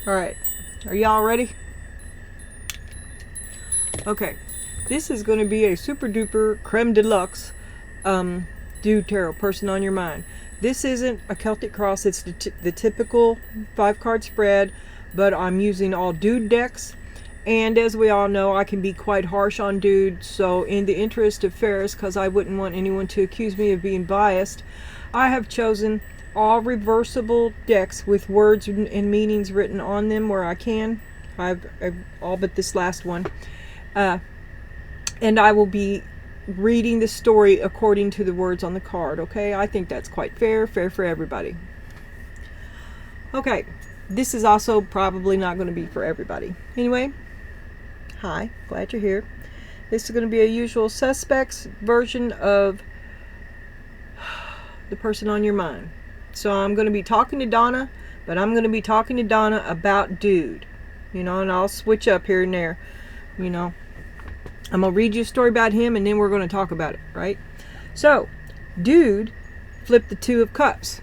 Alright, are y'all ready? Okay, this is going to be a super duper creme de luxe dude tarot, person on your mind. This isn't a Celtic cross, it's the typical 5-card spread, but I'm using all dude decks. And as we all know, I can be quite harsh on dudes, so in the interest of fairness, because I wouldn't want anyone to accuse me of being biased, I have chosen all reversible decks with words and meanings written on them where I can. I've all but this last one. And I will be reading the story according to the words on the card, okay? I think that's quite fair for everybody. Okay, this is also probably not going to be for everybody. Anyway, hi, glad you're here. This is going to be a usual suspects version of the person on your mind. So I'm going to be talking to Donna, but I'm going to be talking to Donna about dude. You know, and I'll switch up here and there. You know, I'm going to read you a story about him and then we're going to talk about it, right? So, dude flipped the 2 of Cups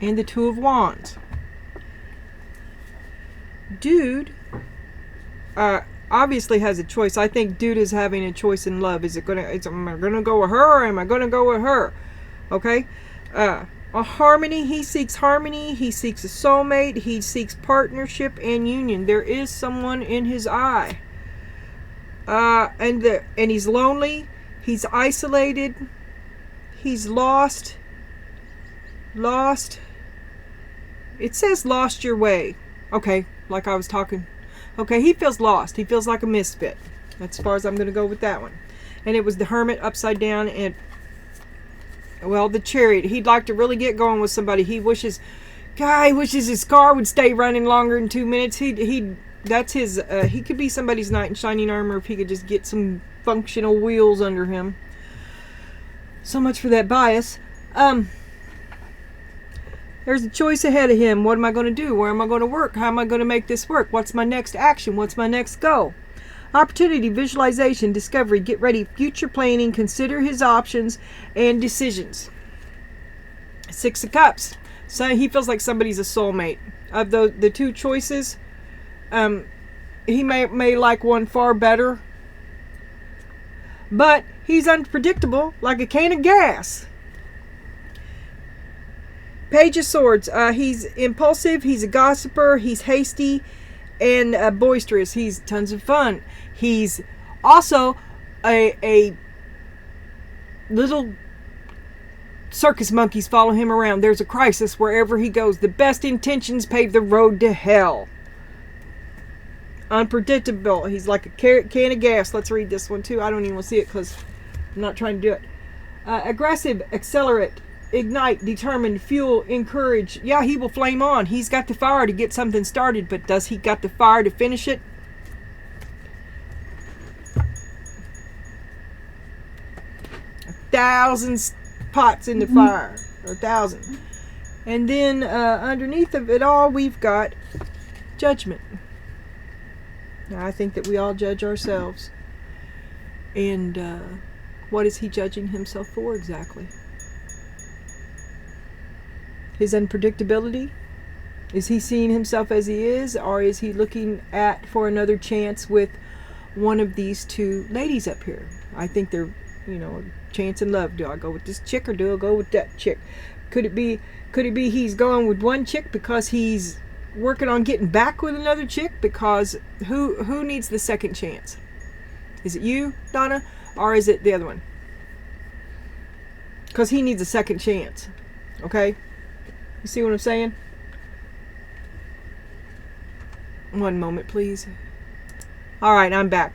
and the 2 of Wands. Dude obviously has a choice. I think dude is having a choice in love. Am I gonna go with her or am I gonna go with her? Okay? A harmony, he seeks harmony, he seeks a soulmate, he seeks partnership and union. There is someone in his eye. And he's lonely, he's isolated, he's lost. It says lost your way. Okay, like I was talking. Okay, he feels lost. He feels like a misfit. That's as far as I'm going to go with that one. And it was the Hermit upside down and, well, the Chariot. He'd like to really get going with somebody. He wishes his car would stay running longer than 2 minutes. That's his, he could be somebody's knight in shining armor if he could just get some functional wheels under him. So much for that bias. There's a choice ahead of him. What am I going to do? Where am I going to work? How am I going to make this work? What's my next action? What's my next goal? Opportunity, visualization, discovery, get ready, future planning, consider his options and decisions. 6 of Cups. So he feels like somebody's a soulmate. Of the 2 choices, he may like one far better. But he's unpredictable, like a can of gas. Page of Swords. He's impulsive, he's a gossiper, he's hasty, and boisterous. He's tons of fun. He's also a little circus monkeys follow him around. There's a crisis wherever he goes. The best intentions pave the road to hell. Unpredictable. He's like a can of gas. Let's read this one too. I don't even want to see it because I'm not trying to do it. Aggressive, accelerate, ignite, determined, fuel, encourage. Yeah, he will flame on. He's got the fire to get something started, but does he got the fire to finish it? Thousands pots in the fire, or 1,000. And then underneath of it all, we've got judgment. Now, I think that we all judge ourselves. And what is he judging himself for exactly? His unpredictability? Is he seeing himself as he is, or is he looking for another chance with one of these 2 ladies up here? I think they're, chance in love. Do I go with this chick or do I go with that chick? Could it be he's going with one chick because he's working on getting back with another chick? Because who needs the second chance? Is it you, Donna, or is it the other one? Because he needs a second chance. Okay? You see what I'm saying? One moment, please. Alright, I'm back.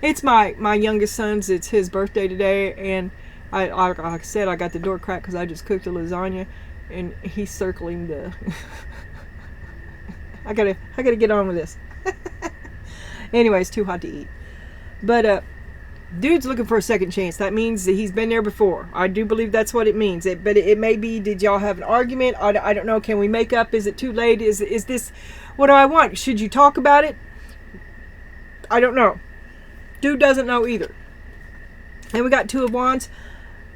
It's my youngest son's. It's his birthday today, and like I said, I got the door cracked because I just cooked a lasagna, and he's circling the. I gotta get on with this. Anyway, it's too hot to eat. But dude's looking for a second chance. That means that he's been there before. I do believe that's what it means. But it may be. Did y'all have an argument? I don't know. Can we make up? Is it too late? Is this? What do I want? Should you talk about it? I don't know. Dude doesn't know either. And we got 2 of Wands.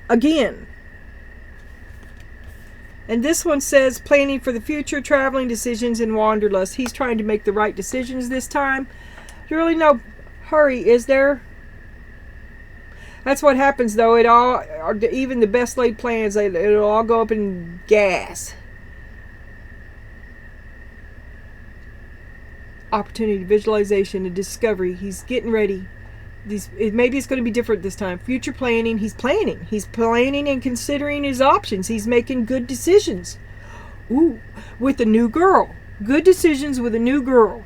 Again, And this one says planning for the future, traveling, decisions, and wanderlust. He's trying to make the right decisions this time. There's really no hurry, is there? That's what happens, though. It all, even the best laid plans, it'll all go up in gas. Opportunity, visualization, and discovery. He's getting ready. Maybe it's going to be different this time. Future planning. He's planning. He's planning and considering his options. He's making good decisions. Ooh, with a new girl. Good decisions with a new girl.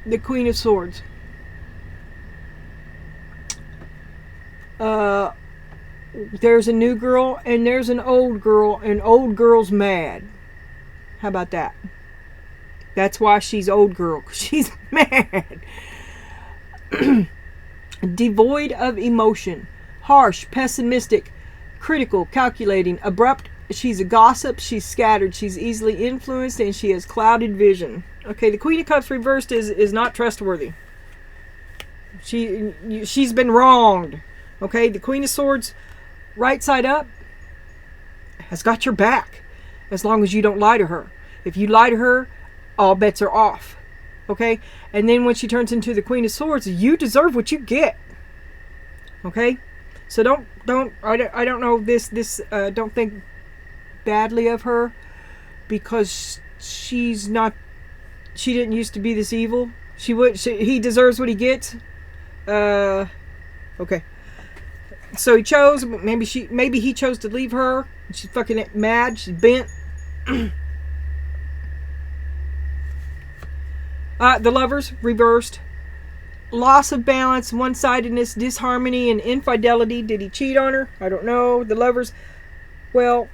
The Queen of Swords. There's a new girl and there's an old girl, and old girl's mad. How about that? That's why she's old girl, 'cause she's mad. Devoid of emotion. Harsh, pessimistic, critical, calculating, abrupt. She's a gossip, she's scattered, she's easily influenced, and she has clouded vision. Okay, the Queen of Cups reversed is not trustworthy. She's been wronged. Okay, the Queen of Swords right side up has got your back as long as you don't lie to her. If you lie to her, all bets are off. Okay, and then when she turns into the Queen of Swords, you deserve what you get. Okay, so I don't know this don't think badly of her, because she didn't used to be this evil. He deserves what he gets. Okay. So he chose, maybe he chose to leave her. She's fucking mad, she's bent. The Lovers reversed. Loss of balance, one-sidedness, disharmony, and infidelity. Did he cheat on her? I don't know. The Lovers, well,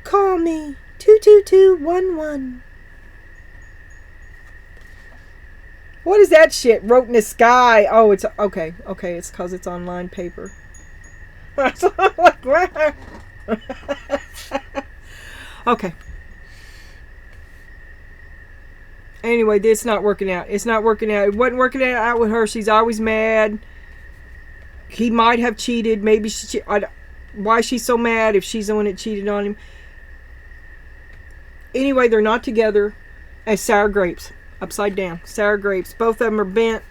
call me 22211. What is that shit? Wrote in the sky. Oh, it's okay. Okay, it's because it's on lined paper. Okay. Anyway, it's not working out. It's not working out. It wasn't working out with her. She's always mad. He might have cheated. Maybe why she's so mad if she's the one that cheated on him. Anyway, they're not together. As sour grapes. Upside down. Sour grapes. Both of them are bent.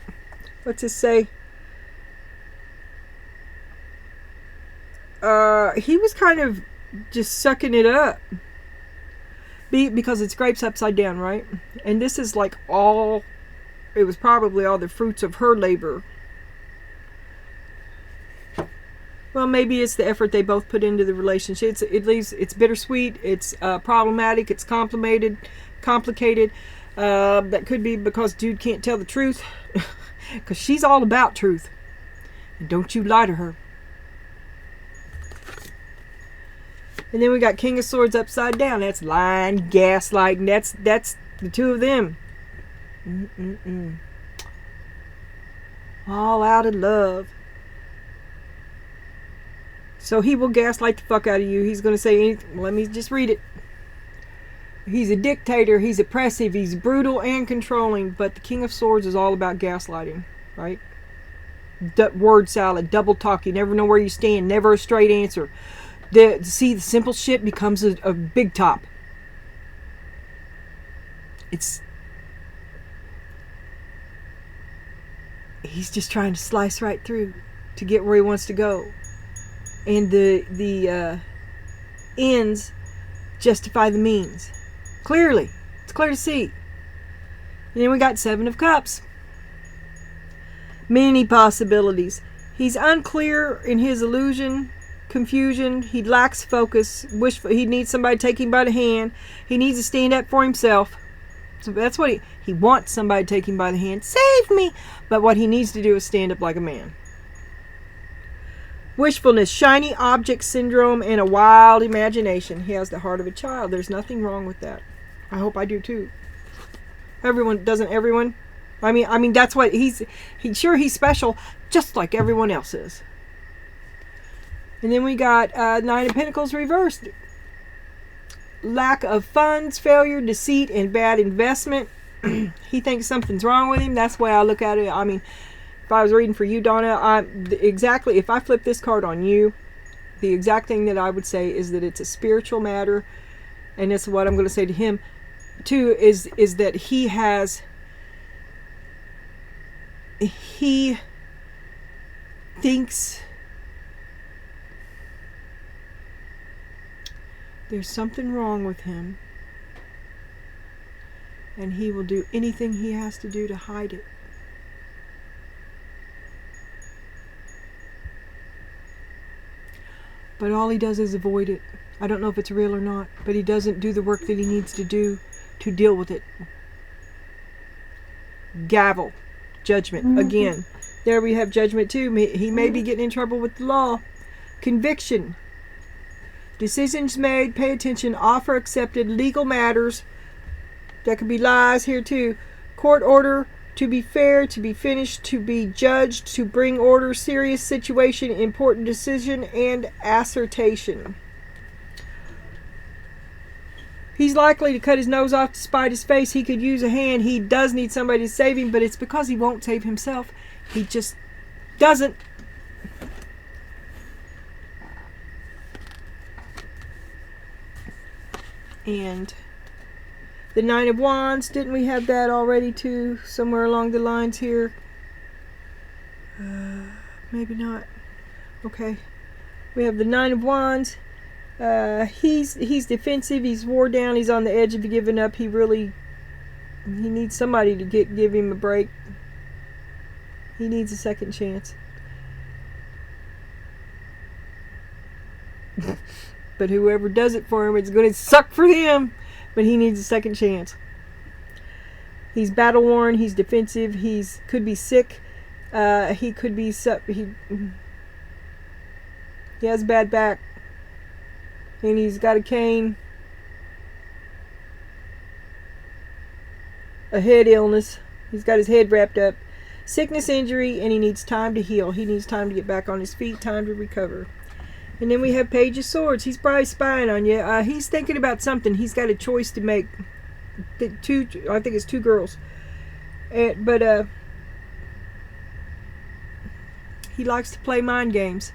What's this say? He was kind of just sucking it up. Because it's grapes upside down, right? And this is like it was probably all the fruits of her labor. Well, maybe it's the effort they both put into the relationship. It's bittersweet, it's problematic, it's complicated. That could be because dude can't tell the truth. Because she's all about truth. And don't you lie to her. And then we got King of Swords upside down. That's lying, gaslighting. That's the two of them. All out of love. So he will gaslight the fuck out of you. He's going to say anything. Let me just read it. He's a dictator. He's oppressive. He's brutal and controlling. But the King of Swords is all about gaslighting, right? Word salad, double talk. You never know where you stand. Never a straight answer. The simple shit becomes a big top. He's just trying to slice right through to get where he wants to go. And the ends justify the means. Clearly. It's clear to see. And then we got Seven of Cups. Many possibilities. He's unclear in his illusion, confusion. He lacks focus. He needs somebody to take him by the hand. He needs to stand up for himself. So that's what he wants, somebody to take him by the hand. Save me! But what he needs to do is stand up like a man. Wishfulness, shiny object syndrome, and a wild imagination. He has the heart of a child. There's nothing wrong with that. I hope I do too. Doesn't everyone? I mean that's what he's special, just like everyone else is. And then we got Nine of Pentacles reversed. Lack of funds, failure, deceit, and bad investment. He thinks something's wrong with him. That's the way I look at it. I mean, if I was reading for you, Donna, if I flip this card on you, the exact thing that I would say is that it's a spiritual matter, and that's what I'm going to say to him too, is that he thinks there's something wrong with him, and he will do anything he has to do to hide it. But all he does is avoid it. I don't know if it's real or not, but he doesn't do the work that he needs to do to deal with it. Gavel. Judgment. Again. There we have judgment too. He may be getting in trouble with the law. Conviction. Decisions made, pay attention, offer accepted, legal matters. That could be lies here too. Court order, to be fair, to be finished, to be judged, to bring order, serious situation, important decision, and assertion. He's likely to cut his nose off to spite his face. He could use a hand. He does need somebody to save him, but it's because he won't save himself. He just doesn't. And the Nine of Wands, didn't we have that already too? Somewhere along the lines here. Maybe not. Okay. We have the Nine of Wands. He's defensive. He's wore down. He's on the edge of giving up. He needs somebody to give him a break. He needs a second chance. But whoever does it for him, it's going to suck for him. But he needs a second chance. He's battle worn. He's defensive. Could be sick. He could be he has a bad back, and he's got a cane, a head illness. He's got his head wrapped up. Sickness, injury, and he needs time to heal. He needs time to get back on his feet, time to recover. And then we have Page of Swords. He's probably spying on you. He's thinking about something. He's got a choice to make. I think it's two girls. But he likes to play mind games.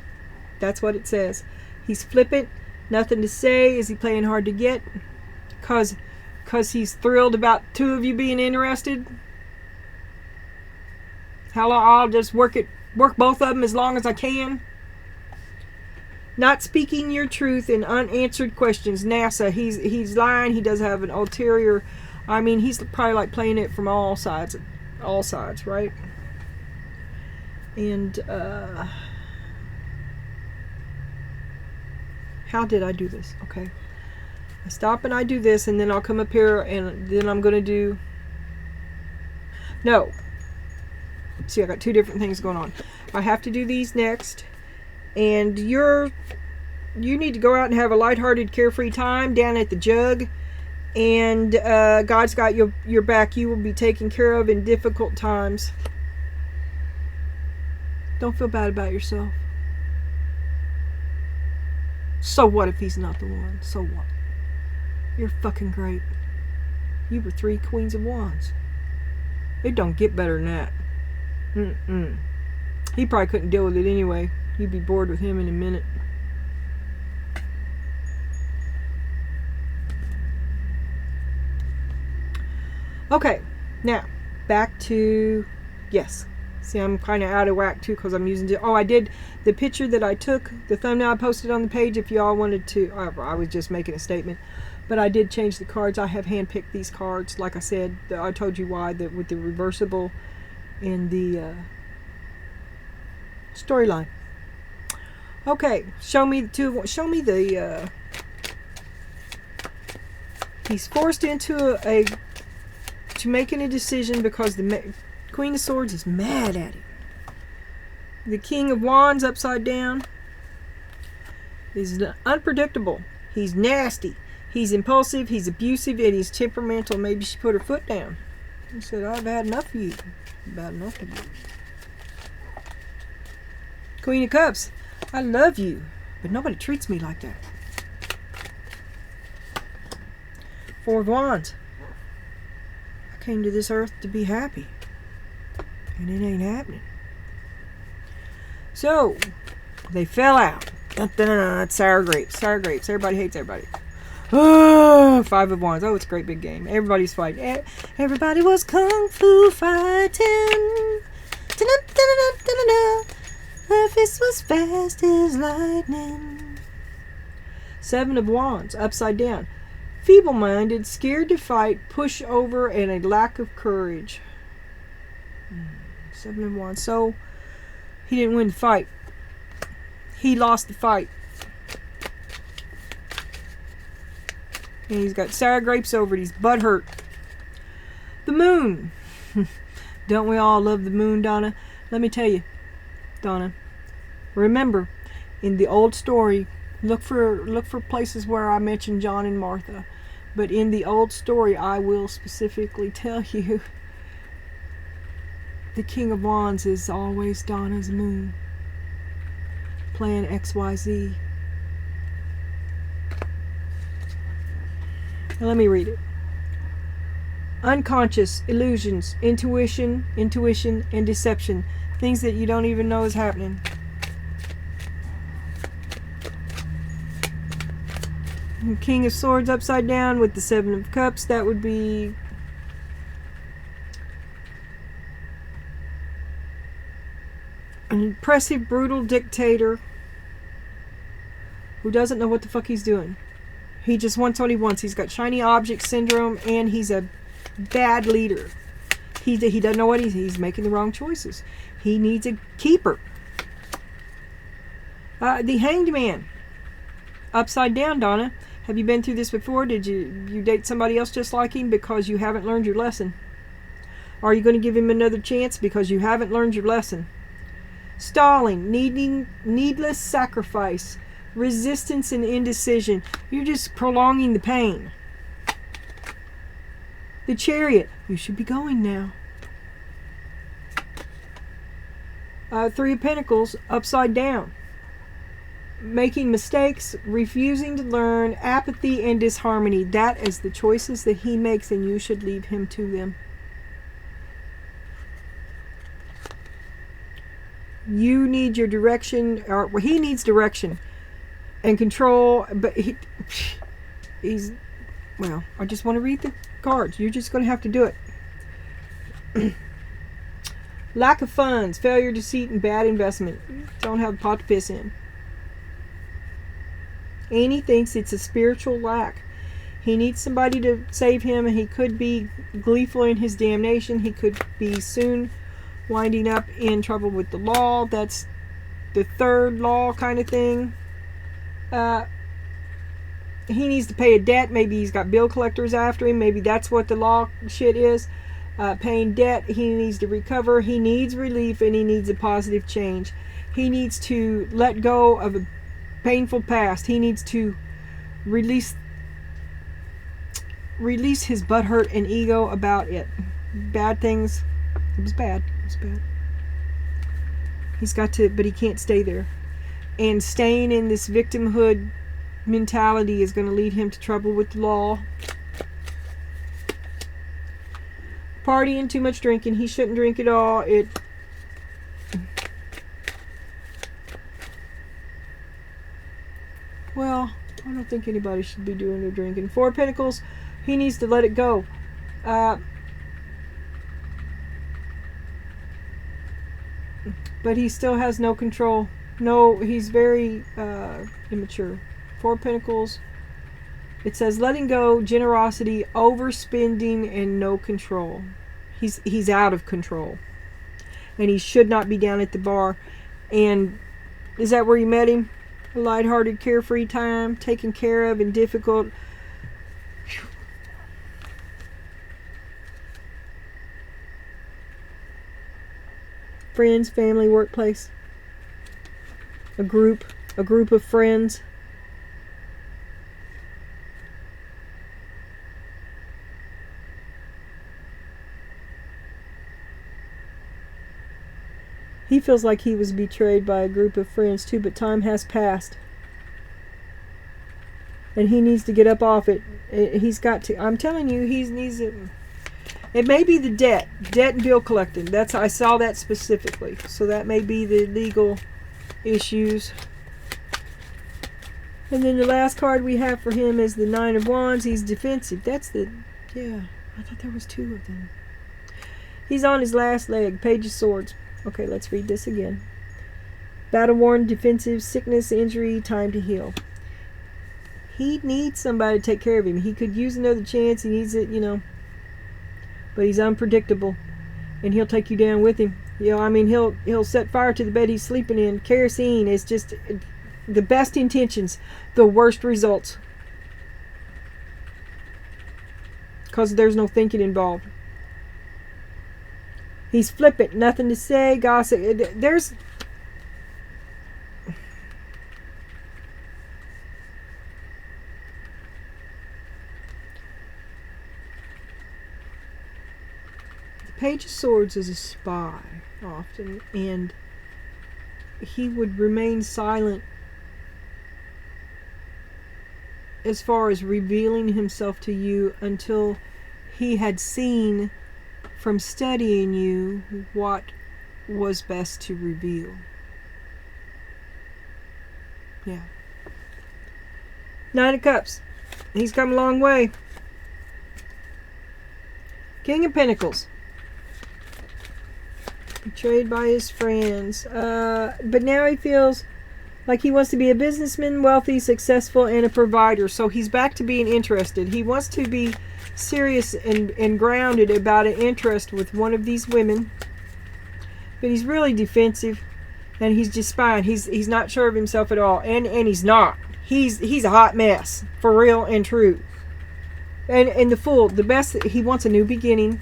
That's what it says. He's flippant. Nothing to say. Is he playing hard to get? Cause he's thrilled about two of you being interested. Hell, I'll just work both of them as long as I can. Not speaking your truth in unanswered questions. NASA, he's lying. He does have an ulterior. I mean, he's probably like playing it from all sides, right? And how did I do this? Okay, I stop and I do this, and then I'll come up here, and then I'm gonna do. No. See, I got two different things going on. I have to do these next. And you need to go out and have a lighthearted, carefree time down at the jug. And God's got your back. You will be taken care of in difficult times. Don't feel bad about yourself. So what if he's not the one? So what? You're fucking great. You were 3 Queens of Wands. It don't get better than that. He probably couldn't deal with it anyway. You'd be bored with him in a minute. Okay, now back to yes. See, I'm kind of out of whack too because I'm using I did the picture that I took, the thumbnail I posted on the page. If y'all wanted to, I was just making a statement, but I did change the cards. I have handpicked these cards, like I said. I told you why, that with the reversible in the storyline. Okay, show me the he's forced into making a decision because the Queen of Swords is mad at him. The King of Wands upside down is unpredictable. He's nasty. He's impulsive. He's abusive, and he's temperamental. Maybe she put her foot down. He said, "I've had enough of you. About enough of you." Queen of Cups. I love you, but nobody treats me like that. Four of Wands. I came to this earth to be happy, and it ain't happening. So, they fell out. Dun, dun, dun, dun. It's sour grapes. Sour grapes. Everybody hates everybody. Oh, 5 of Wands. Oh, it's a great big game. Everybody's fighting. Everybody was kung fu fighting. Her fist was fast as lightning. 7 of Wands. Upside down. Feeble-minded, scared to fight, pushover, and a lack of courage. 7 of Wands. So, he didn't win the fight. He lost the fight. And he's got sour grapes over it. He's butthurt. The Moon. Don't we all love the Moon, Donna? Let me tell you, Donna. Remember, in the old story, look for places where I mentioned John and Martha. But in the old story, I will specifically tell you, the King of Wands is always Donna's Moon. Playing XYZ. Now let me read it. Unconscious, illusions, intuition, and deception. Things that you don't even know is happening. And King of Swords upside down with the 7 of Cups. That would be an impressive, brutal dictator who doesn't know what the fuck he's doing. He just wants what he wants. He's got shiny object syndrome, and he's a bad leader. He doesn't know what he's making the wrong choices. He needs a keeper. The Hanged Man. Upside down, Donna. Have you been through this before? Did you date somebody else just like him because you haven't learned your lesson? Are you going to give him another chance because you haven't learned your lesson? Stalling. Needless sacrifice. Resistance and indecision. You're just prolonging the pain. The Chariot. You should be going now. 3 of Pentacles upside down. Making mistakes, refusing to learn, apathy and disharmony. That is the choices that he makes, and you should leave him to them. You need your direction, or well, he needs direction and control, but he's, well, I just want to read the cards. You're just going to have to do it. Lack of funds, failure, deceit, and bad investment. Don't have a pot to piss in. And he thinks it's a spiritual lack. He needs somebody to save him, and he could be gleeful in his damnation. He could be soon winding up in trouble with the law. That's the 3rd law kind of thing. He needs to pay a debt. Maybe he's got bill collectors after him. Maybe that's what the law shit is. Paying debt. He needs to recover. He needs relief, and he needs a positive change. He needs to let go of a painful past. He needs to release his butthurt and ego about it. Bad things. It was bad. It was bad. He's got to, but he can't stay there. And staying in this victimhood mentality is going to lead him to trouble with the law. Partying, too much drinking. He shouldn't drink at all. Well, I don't think anybody should be doing their drinking. 4 of Pentacles, he needs to let it go. But he still has no control. No, he's very immature. 4 of Pentacles, it says letting go, generosity, overspending, and no control. He's out of control. And he should not be down at the bar. And is that where you met him? A lighthearted, carefree time, taken care of and difficult. Friends, family, workplace. A group of friends. He feels like he was betrayed by a group of friends too, but time has passed. And he needs to get up off it. He's got to. I'm telling you, he needs it. It may be the debt and bill collecting. I saw that specifically. So that may be the legal issues. And then the last card we have for him is the Nine of Wands. He's defensive. That's the... Yeah, I thought there was two of them. He's on his last leg. Page of Swords. Okay, let's read this again. Battle-worn, defensive, sickness, injury, time to heal. He needs somebody to take care of him. He could use another chance. He needs it, you know. But he's unpredictable. And he'll take you down with him. You know, I mean, he'll set fire to the bed he's sleeping in. Kerosene is just the best intentions, the worst results. Because there's no thinking involved. He's flippant, nothing to say, gossip. There's... The Page of Swords is a spy, often, and he would remain silent as far as revealing himself to you until he had seen from studying you what was best to reveal. Yeah. Nine of Cups. He's come a long way. King of Pentacles. Betrayed by his friends. But now he feels like he wants to be a businessman, wealthy, successful, and a provider. So he's back to being interested. He wants to be serious and grounded about an interest with one of these women. But he's really defensive. And he's just spying. He's not sure of himself at all. And he's not. He's a hot mess. For real and true. And the Fool, the best, he wants a new beginning.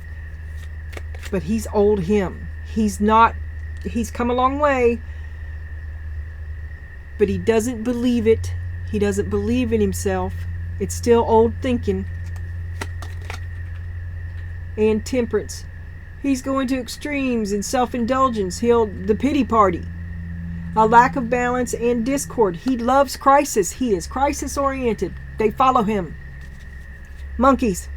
But he's old him. He's come a long way. But he doesn't believe it. He doesn't believe in himself. It's still old thinking. And Temperance. He's going to extremes and self-indulgence. The pity party. A lack of balance and discord. He loves crisis. He is crisis-oriented. They follow him. Monkeys.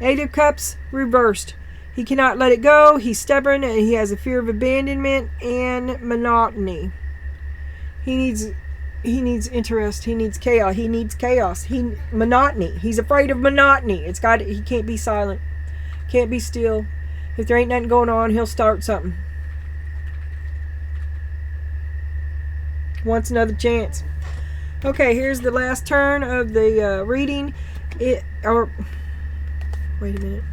Eight of Cups reversed. He cannot let it go. He's stubborn and he has a fear of abandonment and monotony. He needs interest. He needs chaos. He needs chaos. Monotony. He's afraid of monotony. He can't be silent. Can't be still. If there ain't nothing going on, he'll start something. Wants another chance. Okay, here's the last turn of the reading. Wait a minute.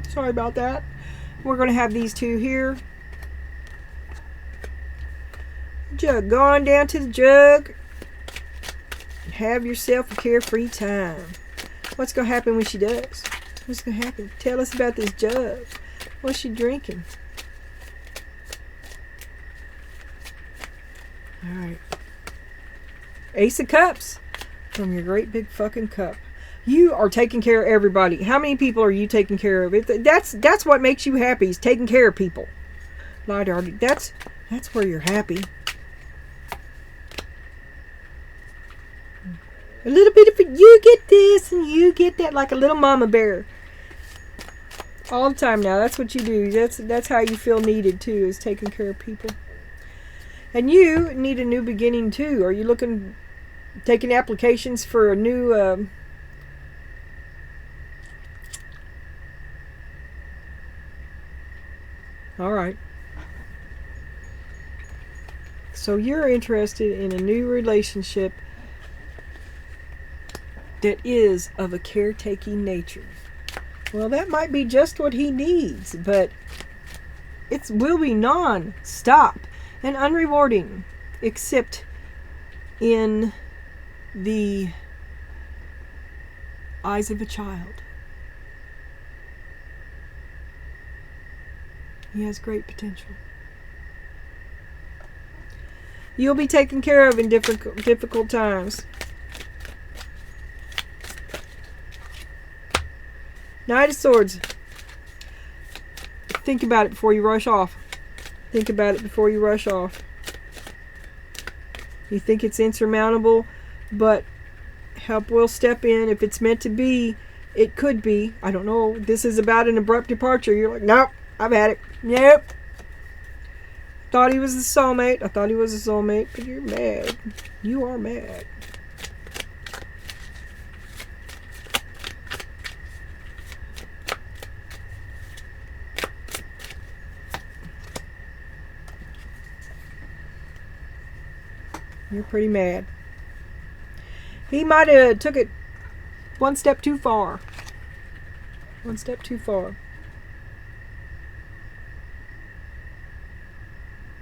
Sorry about that. We're going to have these two here. Jug. Go on down to the jug. Have yourself a carefree time. What's going to happen when she does? What's going to happen? Tell us about this jug. What's she drinking? Alright. Ace of Cups. From your great big fucking cup. You are taking care of everybody. How many people are you taking care of? That's what makes you happy, is taking care of people. Lighthearted. That's where you're happy. A little bit of it. You get this and you get that, like a little mama bear. All the time now. That's what you do. That's how you feel needed too, is taking care of people. And you need a new beginning too. Are you taking applications for a new... Alright. So you're interested in a new relationship that is of a caretaking nature. Well, that might be just what he needs, but it will be non-stop and unrewarding, except in the eyes of a child. He has great potential. You'll be taken care of in difficult times. Knight of Swords. Think about it before you rush off. Think about it before you rush off. You think it's insurmountable, but help will step in. If it's meant to be, it could be. I don't know. This is about an abrupt departure. You're like, nope, I've had it. Nope. Thought he was the soulmate. I thought he was a soulmate, but you're mad. You are mad. You're pretty mad. He might have took it one step too far. One step too far.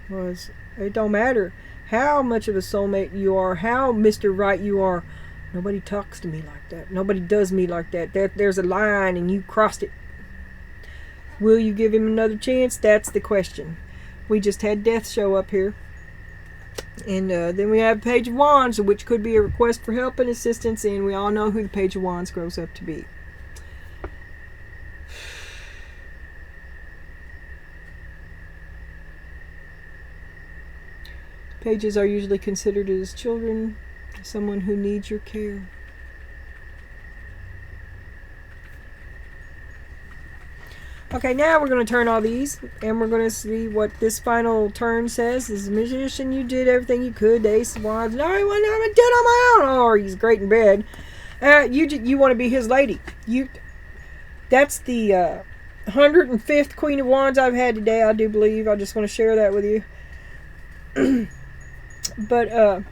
Was it don't matter how much of a soulmate you are, how Mr. Right you are. Nobody talks to me like that. Nobody does me like that. There's a line and you crossed it. Will you give him another chance? That's the question. We just had Death show up here. And then we have Page of Wands, which could be a request for help and assistance, and we all know who the Page of Wands grows up to be. Pages are usually considered as children, someone who needs your care. Okay, now we're going to turn all these, and we're going to see what this final turn says. As a magician, you did everything you could. The Ace of Wands. No, I want to do it on my own. Oh, he's great in bed. You want to be his lady. That's the 105th Queen of Wands I've had today, I do believe. I just want to share that with you. But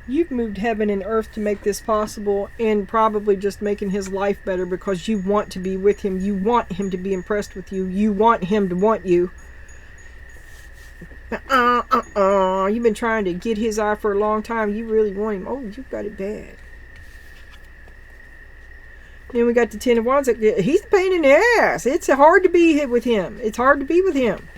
you've moved heaven and earth to make this possible, and probably just making his life better because you want to be with him. You want him to be impressed with you. You want him to want you. You've been trying to get his eye for a long time. You really want him. Oh, you've got it bad. Then we got the Ten of Wands. He's a pain in the ass. It's hard to be with him. It's hard to be with him.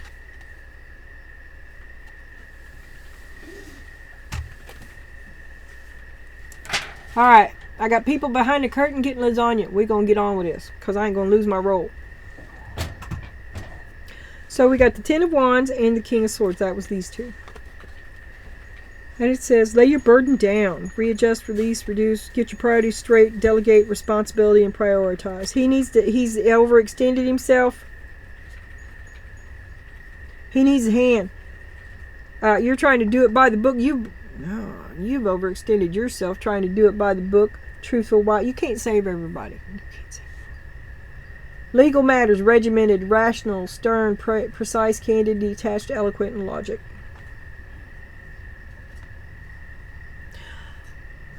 Alright, I got people behind the curtain getting lasagna. We're going to get on with this, because I ain't going to lose my role. So we got the Ten of Wands and the King of Swords. That was these two. And it says, lay your burden down. Readjust, release, reduce, get your priorities straight, delegate responsibility, and prioritize. He's overextended himself. He needs a hand. You're trying to do it by the book. You've overextended yourself trying to do it by the book. Truthful, why you can't save everybody. You can't save everybody. Legal matters, regimented, rational, stern, precise, candid, detached, eloquent, and logic.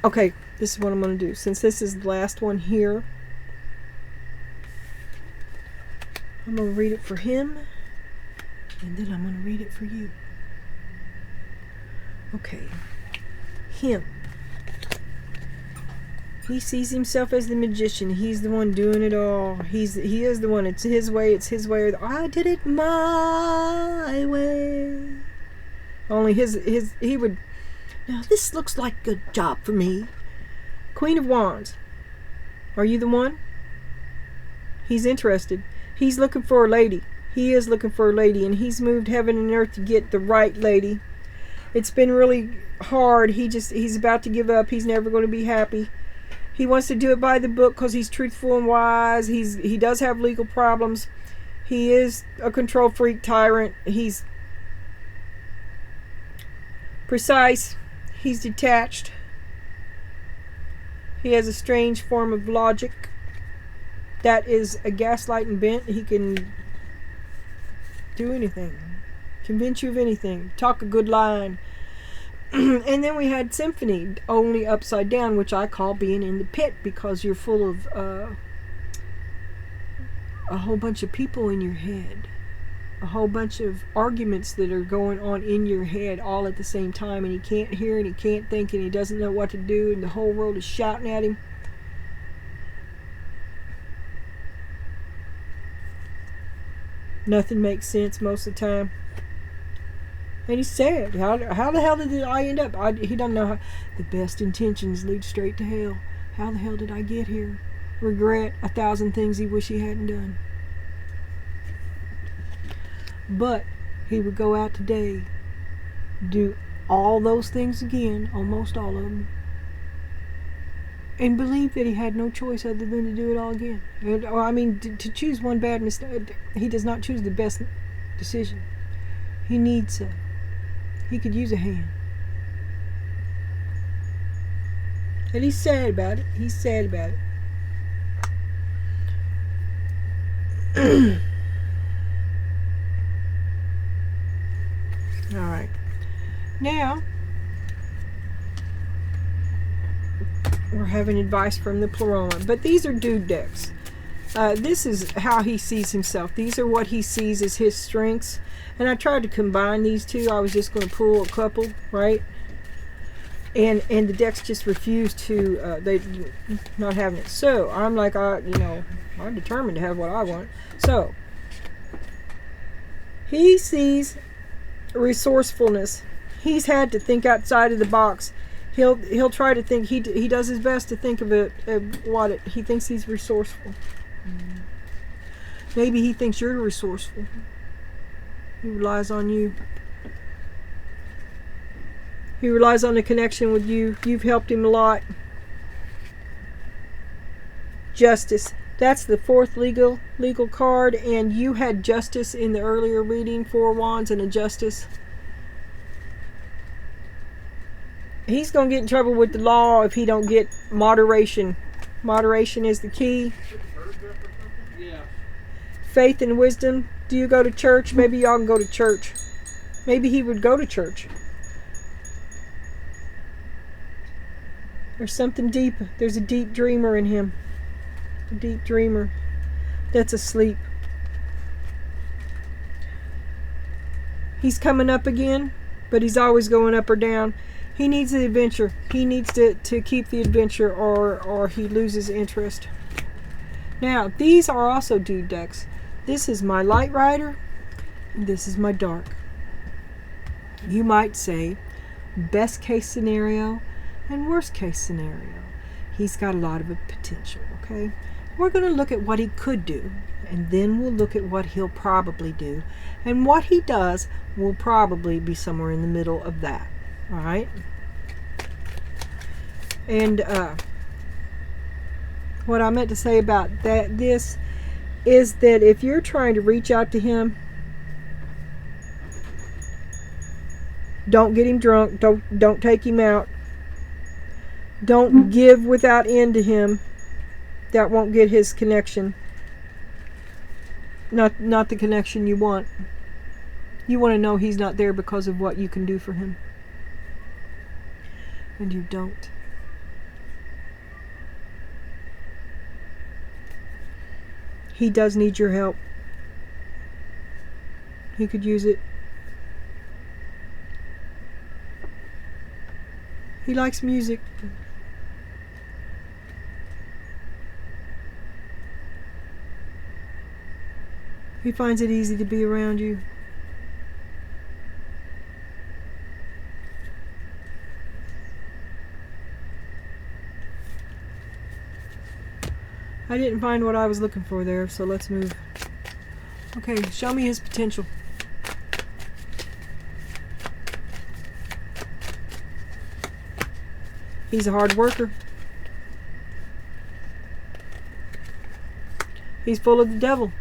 Okay, this is what I'm going to do. Since this is the last one here, I'm going to read it for him, and then I'm going to read it for you. Okay. Him. He sees himself as the magician. He's the one doing it all. He is the one. It's his way. It's his way. I did it my way. Only he would. Now this looks like a job for me. Queen of Wands. Are you the one? He's interested. He's looking for a lady. He is looking for a lady, and he's moved heaven and earth to get the right lady. It's been really hard. He's about to give up. He's never going to be happy. He wants to do it by the book because he's truthful and wise. He does have legal problems. He is a control freak tyrant. He's precise. He's detached. He has a strange form of logic. That is a gaslighting bent. He can do anything. Convince you of anything. Talk a good line. And then we had Symphony, only upside down, which I call being in the pit, because you're full of a whole bunch of people in your head. A whole bunch of arguments that are going on in your head all at the same time, and he can't hear and he can't think and he doesn't know what to do, and the whole world is shouting at him. Nothing makes sense most of the time. And he's sad. How the hell did I end up? He doesn't know how. The best intentions lead straight to hell. How the hell did I get here? Regret 1,000 things he wish he hadn't done. But he would go out today, do all those things again, almost all of them, and believe that he had no choice other than to do it all again. To choose one bad mistake, he does not choose the best decision. He needs a, he could use a hand. And he's sad about it. He's sad about it. All right. Now, we're having advice from the Pleroma. But these are dude decks. This is how he sees himself. These are what he sees as his strengths. And I tried to combine these two. I was just going to pull a couple, right? And the decks just refused to, they not having it. So I'm like, I'm determined to have what I want. So he sees resourcefulness. He's had to think outside of the box. He'll try to think. He does his best to think of it. He thinks he's resourceful. Maybe he thinks you're resourceful. He relies on you. He relies on the connection with you. You've helped him a lot. Justice. That's the fourth legal card, and you had justice in the earlier reading. 4 wands and a justice. He's going to get in trouble with the law if he don't get moderation. Moderation is the key. Yeah. Faith and wisdom. Do you go to church? Maybe y'all can go to church. Maybe he would go to church. There's something deep. There's a deep dreamer in him. A deep dreamer that's asleep. He's coming up again, but he's always going up or down. He needs the adventure. He needs to keep the adventure, or he loses interest. Now, these are also dude decks. This is my light rider, and this is my dark. You might say best case scenario and worst case scenario. He's got a lot of potential, okay? We're going to look at what he could do, and then we'll look at what he'll probably do. And what he does will probably be somewhere in the middle of that. All right? And what I meant to say about this is that if you're trying to reach out to him, don't get him drunk. Don't take him out. Don't give without end to him. That won't get his connection. Not the connection you want. You want to know he's not there because of what you can do for him. And you don't. He does need your help. He could use it. He likes music. He finds it easy to be around you. I didn't find what I was looking for there, so let's move. Okay, show me his potential. He's a hard worker. He's full of the devil.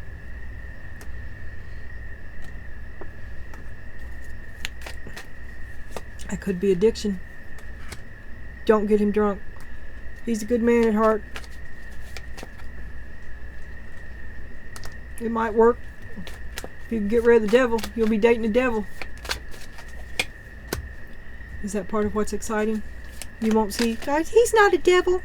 That could be addiction. Don't get him drunk. He's a good man at heart. It might work. If you can get rid of the devil, you'll be dating the devil. Is that part of what's exciting? You won't see, guys, he's not a devil.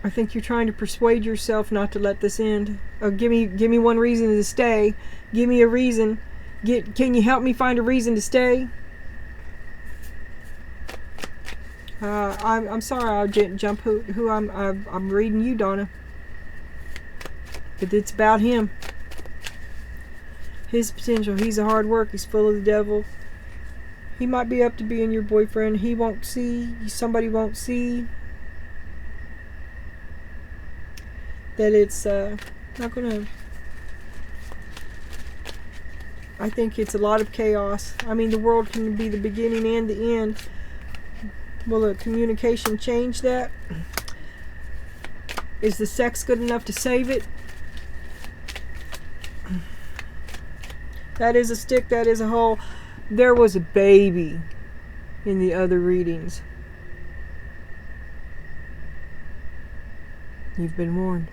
I think you're trying to persuade yourself not to let this end. Oh, give me one reason to stay. Give me a reason. Can you help me find a reason to stay? I'm sorry, I'll jump who I'm reading you, Donna. But it's about him. His potential. He's a hard worker. He's full of the devil. He might be up to being your boyfriend. He won't see. Somebody won't see that it's not gonna. I think it's a lot of chaos. I mean, the world can be the beginning and the end. Will the communication change that? Is the sex good enough to save it? That is a stick, that is a hole. There was a baby in the other readings. You've been warned.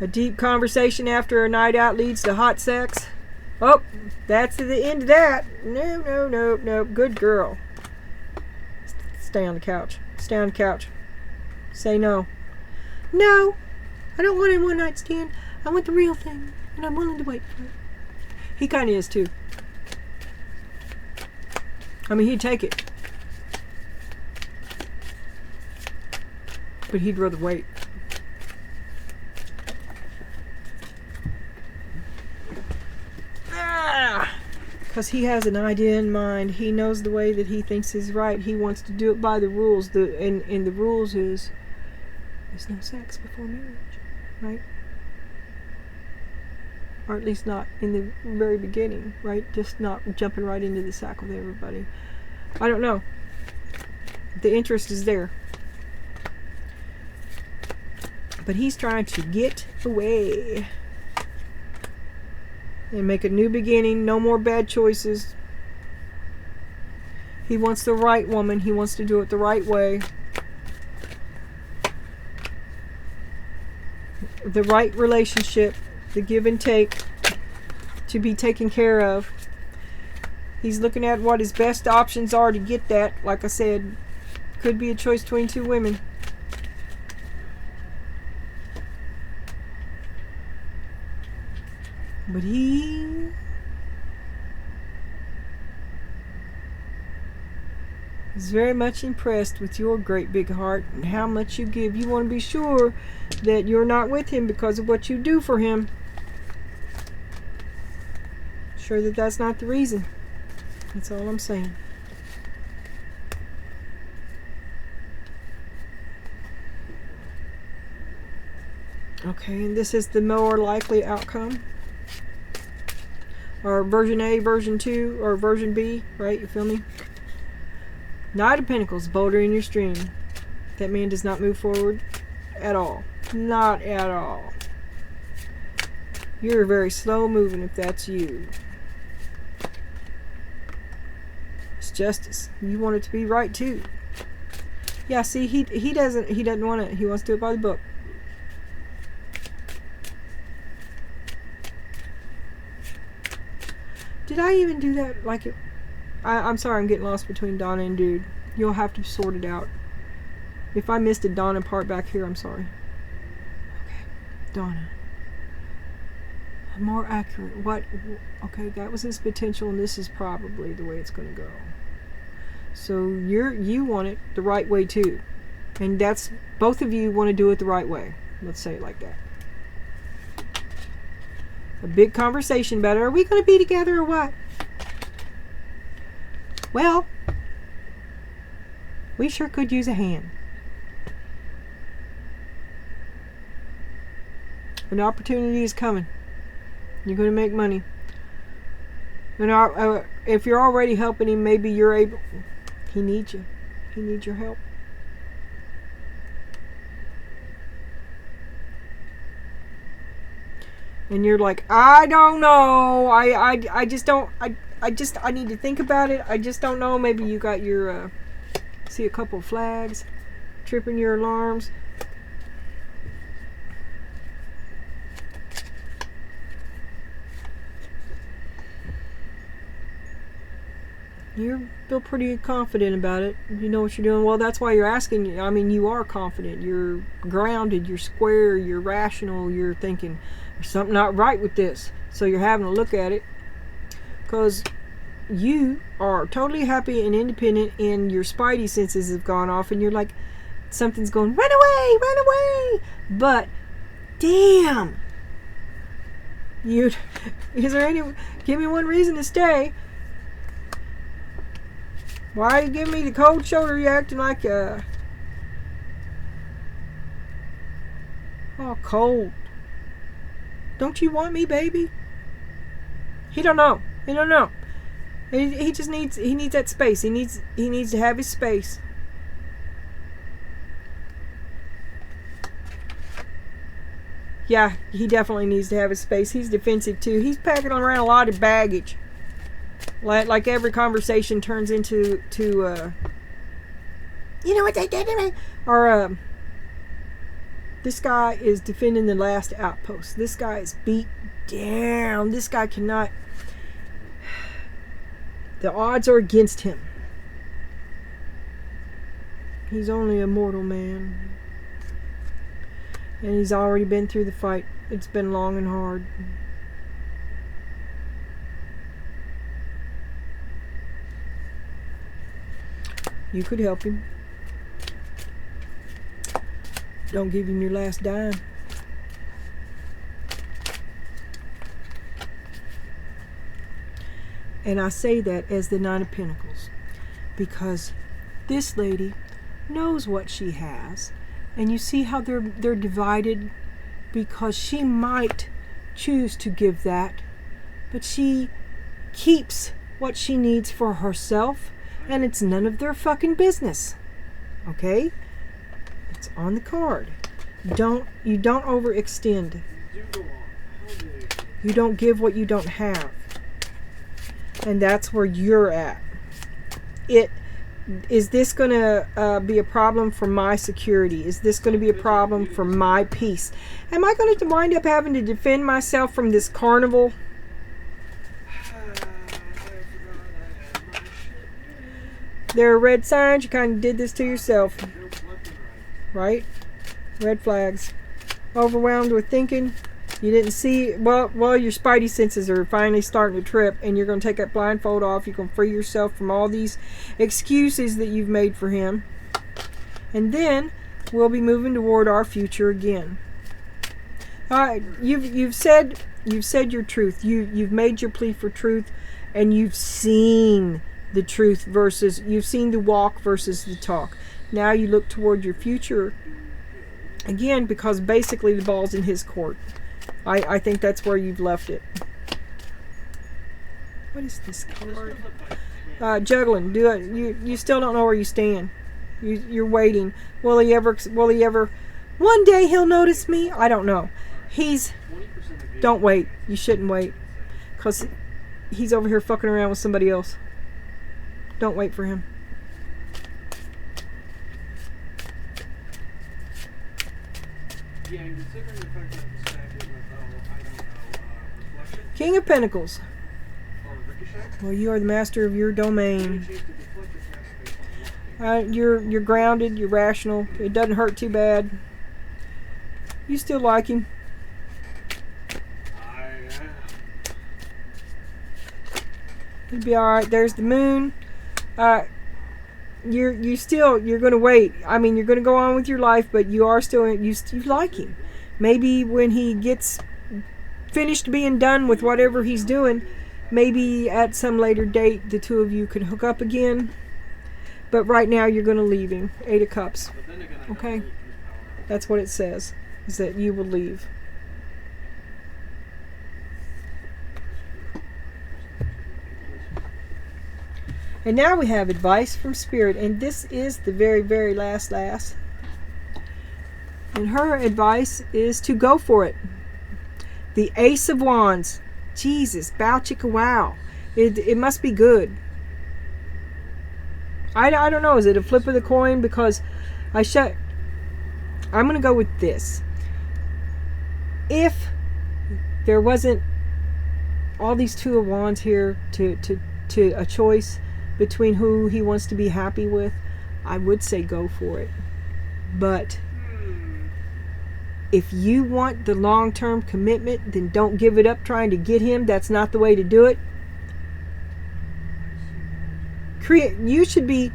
A deep conversation after a night out leads to hot sex. Oh, that's the end of that. No. Good girl. Stay on the couch. Stay on the couch. Say no. No. I don't want a one night stand. I want the real thing. And I'm willing to wait for it. He kind of is too. I mean, he'd take it. But he'd rather wait. Because he has an idea in mind. He knows the way that he thinks is right. He wants to do it by the rules. And the rules is there's no sex before marriage, right? Or at least not in the very beginning, right? Just not jumping right into the sack with everybody. I don't know. The interest is there. But he's trying to get away. And make a new beginning. No more bad choices. He wants the right woman. He wants to do it the right way. The right relationship. The give and take. To be taken care of. He's looking at what his best options are to get that. Like I said, could be a choice between two women. But he is very much impressed with your great big heart and how much you give. You want to be sure that you're not with him because of what you do for him. Sure that that's not the reason. That's all I'm saying. Okay, and this is the more likely outcome. Or version A, version 2, or version B, right? You feel me? Knight of Pentacles, boulder in your stream. That man does not move forward at all. Not at all. You're very slow moving if that's you. It's justice. You want it to be right too. Yeah, see, he doesn't want it. He wants to do it by the book. Did I even do that like it? I'm sorry, I'm getting lost between Donna and Dude. You'll have to sort it out. If I missed a Donna part back here, I'm sorry. Okay, Donna. More accurate. What? Okay, that was his potential, and this is probably the way it's going to go. So you want it the right way too, and that's both of you want to do it the right way. Let's say it like that. A big conversation about it. Are we going to be together or what? Well, we sure could use a hand. An opportunity is coming. You're going to make money. And if you're already helping him, maybe you're able. He needs you. He needs your help. And you're like, I don't know. I just don't. I need to think about it. I just don't know. Maybe you got your see a couple of flags tripping your alarms. You feel pretty confident about it. You know what you're doing. Well, that's why you're asking. I mean, you are confident. You're grounded. You're square. You're rational. You're thinking there's something not right with this. So you're having a look at it. Because you are totally happy and independent, and your spidey senses have gone off, and you're like, something's going, run away, run away. But, damn. Is there any, give me one reason to stay. Why are you giving me the cold shoulder? You acting like oh, cold. Don't you want me, baby? He don't know. He don't know. He just needs that space. He needs to have his space. Yeah, he definitely needs to have his space. He's defensive too. He's packing around a lot of baggage. Like every conversation turns into you know what they did to me? Or this guy is defending the last outpost. This guy is beat down. This guy cannot. The odds are against him. He's only a mortal man. And he's already been through the fight. It's been long and hard. You could help him. Don't give him your last dime. And I say that as the Nine of Pentacles, because this lady knows what she has, and you see how they're divided, because she might choose to give that, but she keeps what she needs for herself, and it's none of their fucking business. Okay? It's on the card. You don't overextend. You don't give what you don't have. And that's where you're at. Is this going to be a problem for my security? Is this going to be a problem for my peace? Am I going to wind up having to defend myself from this carnival? There are red signs. You kind of did this to yourself. Right? Red flags. Overwhelmed with thinking. You didn't see, well, your spidey senses are finally starting to trip, and you're going to take that blindfold off. You're going to free yourself from all these excuses that you've made for him. And then we'll be moving toward our future again. All right, you've said your truth. You've made your plea for truth, and you've seen the truth versus, you've seen the walk versus the talk. Now you look toward your future again, because basically the ball's in his court. I think that's where you've left it. What is this card? Juggling. Do it. You still don't know where you stand. You're waiting. Will he ever? One day he'll notice me. I don't know. Don't wait. You shouldn't wait, because he's over here fucking around with somebody else. Don't wait for him. Yeah, and considering the fact that the stack is reflection. King of Pentacles. Or ricochet. Well, you are the master of your domain. You're grounded. You're rational. It doesn't hurt too bad. You still like him. It'll be all right. There's the moon. You're going to wait. I mean, you're going to go on with your life, but you are still, you like him. Maybe when he gets finished being done with whatever he's doing, maybe at some later date the two of you can hook up again. But right now you're going to leave him. 8 of Cups. Okay? That's what it says, is that you will leave. And now we have advice from Spirit, and this is the very, very last. And her advice is to go for it. The Ace of Wands. Jesus, bow chicka wow. It must be good. I don't know. Is it a flip of the coin? Because I'm going to go with this. If there wasn't all these Two of Wands here to a choice between who he wants to be happy with, I would say go for it. But if you want the long-term commitment, then don't give it up trying to get him. That's not the way to do it. You should be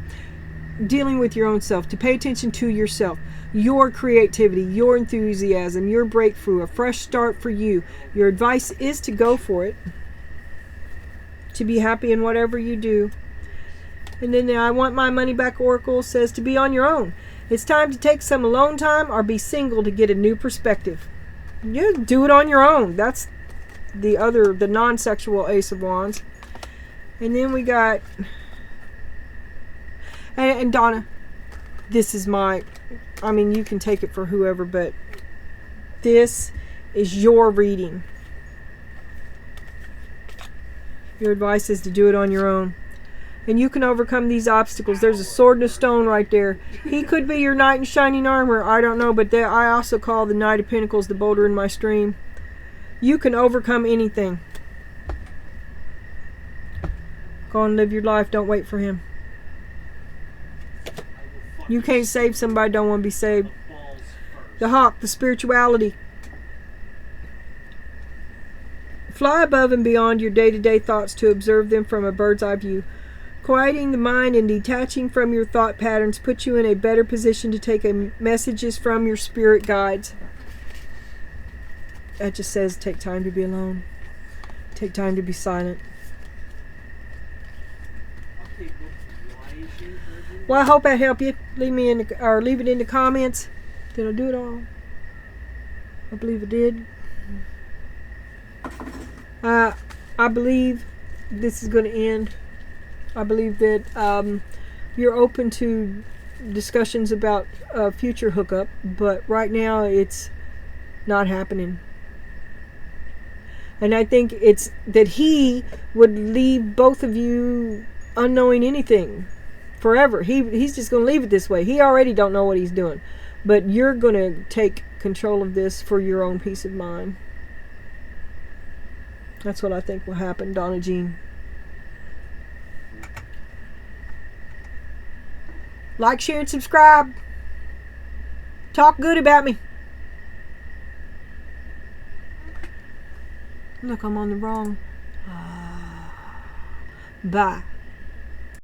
dealing with your own self, to pay attention to yourself, your creativity, your enthusiasm, your breakthrough, a fresh start for you. Your advice is to go for it, to be happy in whatever you do. And then I Want My Money Back Oracle says to be on your own. It's time to take some alone time or be single to get a new perspective. You do it on your own. That's the non-sexual Ace of Wands. And then we got, and Donna, this is you can take it for whoever, but this is your reading. Your advice is to do it on your own. And you can overcome these obstacles. There's a sword and a stone right there. He could be your knight in shining armor. I don't know, but I also call the Knight of Pentacles the boulder in my stream. You can overcome anything. Go and live your life. Don't wait for him. You can't save somebody don't want to be saved. The hawk, the spirituality. Fly above and beyond your day-to-day thoughts to observe them from a bird's eye view. Quieting the mind and detaching from your thought patterns puts you in a better position to take messages from your spirit guides. That just says take time to be alone. Take time to be silent. Well, I hope I help you. Leave it in the comments. Did I do it all? I believe I did. I believe this is going to end. I believe that you're open to discussions about future hookup, but right now it's not happening. And I think it's that he would leave both of you unknowing anything forever. He's just going to leave it this way. He already don't know what he's doing, but you're going to take control of this for your own peace of mind. That's what I think will happen, Donna Jean. Like, share, and subscribe. Talk good about me. Look, I'm on the wrong. Bye.